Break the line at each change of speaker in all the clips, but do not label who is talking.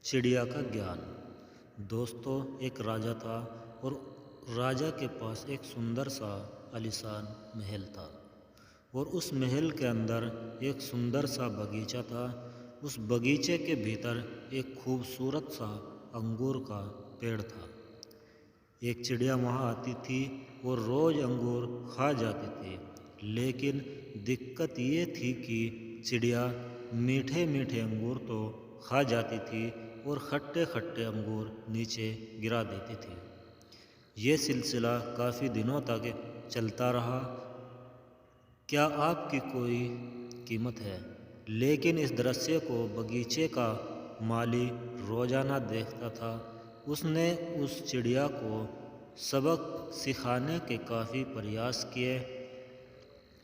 चिड़िया का ज्ञान। दोस्तों, एक राजा था और राजा के पास एक सुंदर सा आलीशान महल था और उस महल के अंदर एक सुंदर सा बगीचा था। उस बगीचे के भीतर एक खूबसूरत सा अंगूर का पेड़ था। एक चिड़िया वहाँ आती थी और रोज़ अंगूर खा जाती थी, लेकिन दिक्कत ये थी कि चिड़िया मीठे मीठे अंगूर तो खा जाती थी और खट्टे खट्टे अंगूर नीचे गिरा देती थी। ये सिलसिला काफ़ी दिनों तक चलता रहा। क्या आपकी कोई कीमत है? लेकिन इस दृश्य को बगीचे का माली रोज़ाना देखता था। उसने उस चिड़िया को सबक सिखाने के काफ़ी प्रयास किए,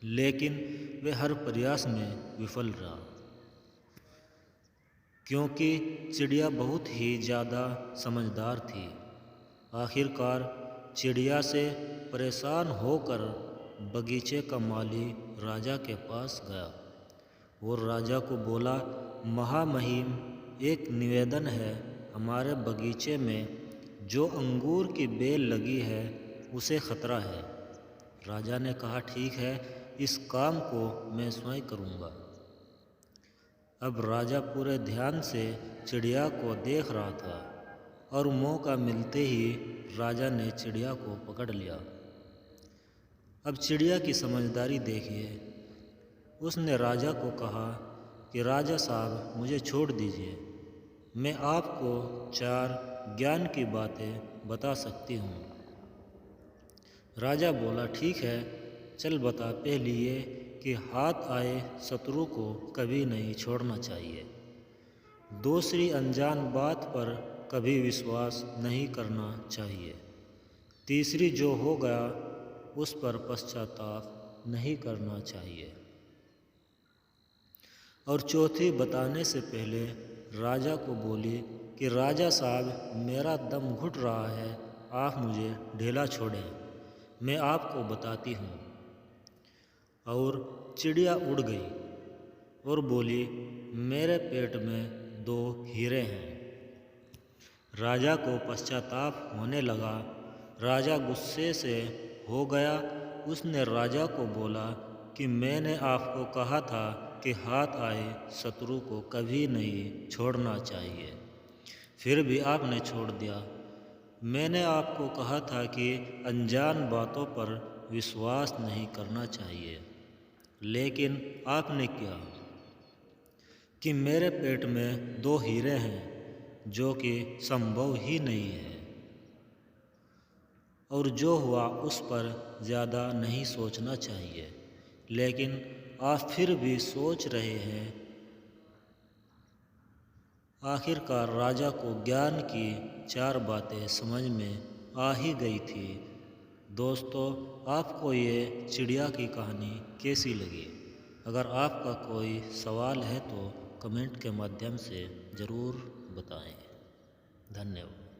लेकिन वह हर प्रयास में विफल रहा, क्योंकि चिड़िया बहुत ही ज़्यादा समझदार थी। आखिरकार चिड़िया से परेशान होकर बगीचे का माली राजा के पास गया और राजा को बोला, महामहिम, एक निवेदन है। हमारे बगीचे में जो अंगूर की बेल लगी है उसे खतरा है। राजा ने कहा, ठीक है, इस काम को मैं स्वयं करूँगा। अब राजा पूरे ध्यान से चिड़िया को देख रहा था और मौका मिलते ही राजा ने चिड़िया को पकड़ लिया। अब चिड़िया की समझदारी देखिए। उसने राजा को कहा कि राजा साहब, मुझे छोड़ दीजिए, मैं आपको 4 ज्ञान की बातें बता सकती हूँ। राजा बोला, ठीक है, चल बता। पहली ये कि हाथ आए शत्रु को कभी नहीं छोड़ना चाहिए। दूसरी, अनजान बात पर कभी विश्वास नहीं करना चाहिए। तीसरी, जो हो गया उस पर पश्चाताप नहीं करना चाहिए। और चौथी बताने से पहले राजा को बोली कि राजा साहब, मेरा दम घुट रहा है, आप मुझे ढीला छोड़ें, मैं आपको बताती हूँ। और चिड़िया उड़ गई और बोली, मेरे पेट में 2 हीरे हैं। राजा को पश्चाताप होने लगा। राजा गुस्से से हो गया। उसने राजा को बोला कि मैंने आपको कहा था कि हाथ आए शत्रु को कभी नहीं छोड़ना चाहिए, फिर भी आपने छोड़ दिया। मैंने आपको कहा था कि अनजान बातों पर विश्वास नहीं करना चाहिए, लेकिन आपने क्या कि मेरे पेट में 2 हीरे हैं, जो कि संभव ही नहीं है। और जो हुआ उस पर ज़्यादा नहीं सोचना चाहिए, लेकिन आप फिर भी सोच रहे हैं। आखिरकार राजा को ज्ञान की 4 बातें समझ में आ ही गई थी। दोस्तों, आपको ये चिड़िया की कहानी कैसी लगी? अगर आपका कोई सवाल है तो कमेंट के माध्यम से ज़रूर बताएं। धन्यवाद।